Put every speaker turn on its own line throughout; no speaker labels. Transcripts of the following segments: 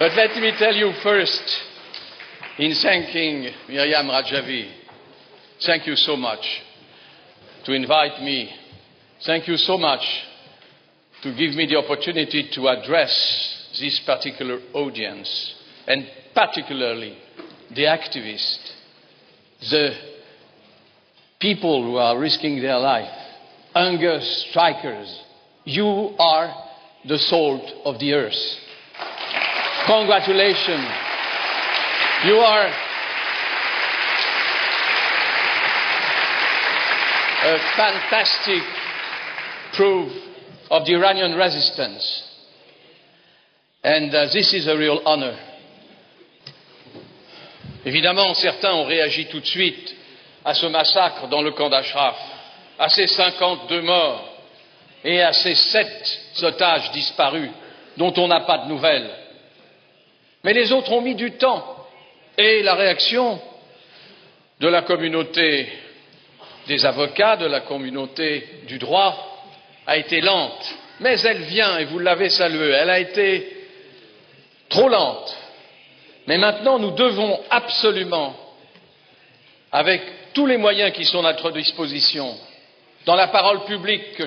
But let me tell you first, in thanking Miriam Rajavi, thank you so much to invite me. Thank you so much to give me the opportunity to address this particular audience, and particularly the activists, the people who are risking their life, hunger strikers. You are the salt of the earth. Congratulations. You are a fantastic proof of the Iranian resistance. And this is a real honor. Évidemment, certains ont réagi tout de suite à ce massacre dans le camp d'Ashraf, à ces 52 morts et à ces 7 otages disparus dont on n'a pas de nouvelles. Mais les autres ont mis du temps et la réaction de la communauté des avocats, de la communauté du droit a été lente. Mais elle vient, et vous l'avez saluée, elle a été trop lente. Mais maintenant, nous devons absolument, avec tous les moyens qui sont à notre disposition, dans la parole publique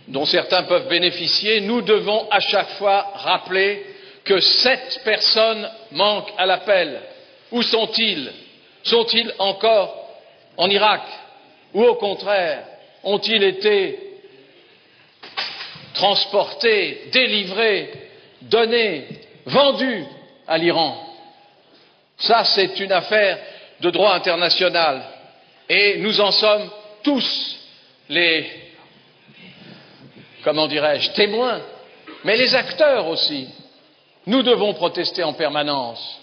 dont certains peuvent bénéficier, nous devons à chaque fois rappeler que 7 personnes manquent à l'appel. Où sont-ils? Sont-ils encore en Irak? Ou au contraire, ont-ils été transportés, délivrés, donnés, vendus à l'Iran? Ça, c'est une affaire de droit international. Et nous en sommes tous les, comment dirais-je, témoins, mais les acteurs aussi. Nous devons protester en permanence.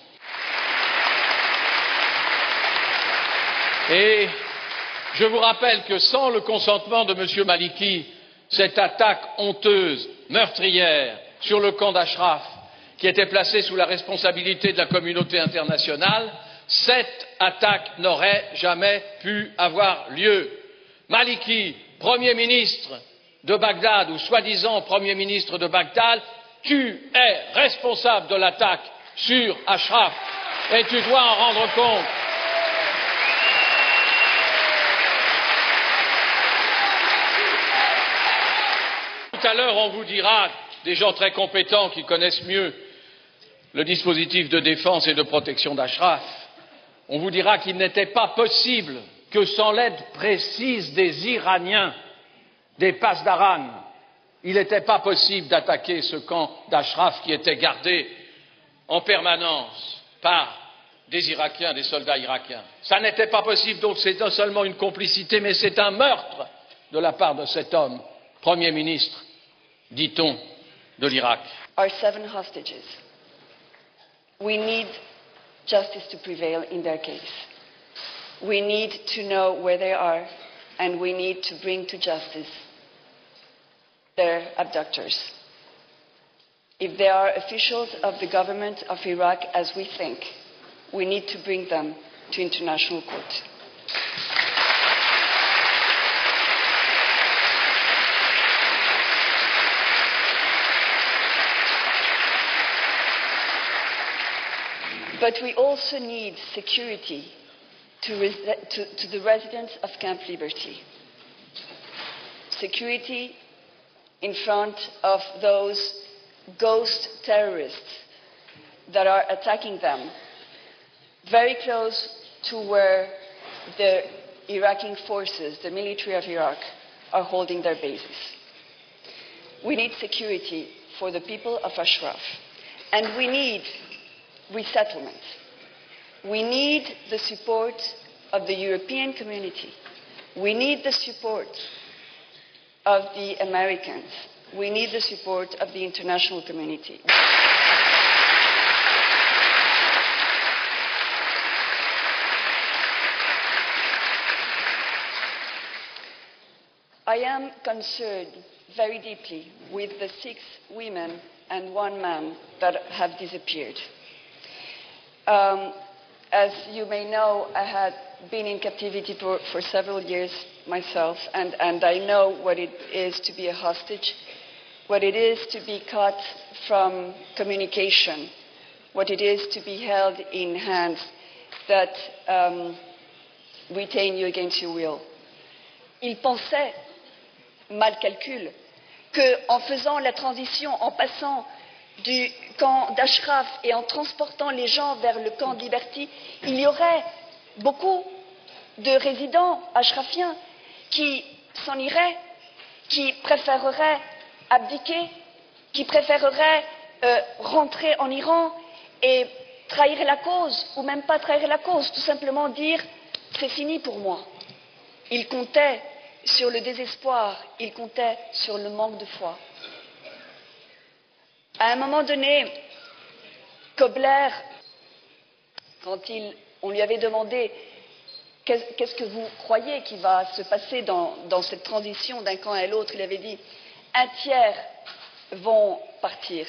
Et je vous rappelle que sans le consentement de M. Maliki, cette attaque honteuse, meurtrière, sur le camp d'Ashraf, qui était placée sous la responsabilité de la communauté internationale, cette attaque n'aurait jamais pu avoir lieu. Maliki, Premier ministre de Bagdad, ou soi-disant Premier ministre de Bagdad, tu es responsable de l'attaque sur Ashraf et tu dois en rendre compte. Tout à l'heure, on vous dira, des gens très compétents qui connaissent mieux le dispositif de défense et de protection d'Ashraf, on vous dira qu'il n'était pas possible que sans l'aide précise des Iraniens, des Pasdaran, il n'était pas possible d'attaquer ce camp d'Ashraf qui était gardé en permanence par des Irakiens, des soldats irakiens. Ça n'était pas possible, donc c'est non seulement une complicité, mais c'est un meurtre de la part de cet homme, Premier ministre, dit-on, de l'Irak.
Our 7 hostages. We need justice to prevail in their case. We need to know where they are, and we need to bring to justice their abductors. If they are officials of the government of Iraq, as we think, we need to bring them to international court. But we also need security to the residents of Camp Liberty. Security in front of those ghost terrorists that are attacking them, very close to where the Iraqi forces, the military of Iraq, are holding their bases. We need security for the people of Ashraf, and we need resettlement. We need the support of the European community. We need the support of the Americans. We need the support of the international community. I am concerned very deeply with the 6 women and 1 man that have disappeared. As you may know, I had been in captivity for several years myself, and I know what it is to be a hostage what it is to be cut from communication, what it is to be held in hands that retain you against your will. Il pensait, mal calcul, qu'en faisant la transition, en passant du camp d'Ashraf et en transportant les gens vers le camp de Liberty, il y aurait beaucoup de résidents ashrafiens qui s'en iraient, qui préféreraient abdiquer, qui préféreraient rentrer en Iran et trahir la cause, ou même pas trahir la cause, tout simplement dire « c'est fini pour moi ». Il comptait sur le désespoir, il comptait sur le manque de foi. À un moment donné, Kobler, quand on lui avait demandé « qu'est-ce que vous croyez qui va se passer dans cette transition d'un camp à l'autre ?» il avait dit « un tiers vont partir ».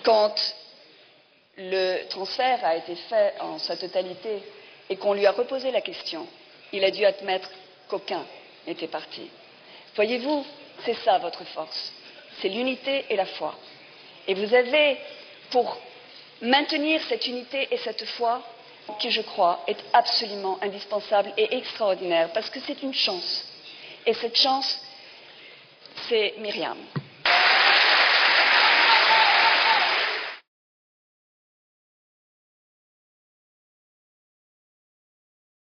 Quand le transfert a été fait en sa totalité et qu'on lui a reposé la question, il a dû admettre qu'aucun n'était parti. Voyez-vous, c'est ça votre force, c'est l'unité et la foi. Et vous avez, pour maintenir cette unité et cette foi, qui je crois est absolument indispensable et extraordinaire, parce que c'est une chance. Et cette chance, c'est Myriam.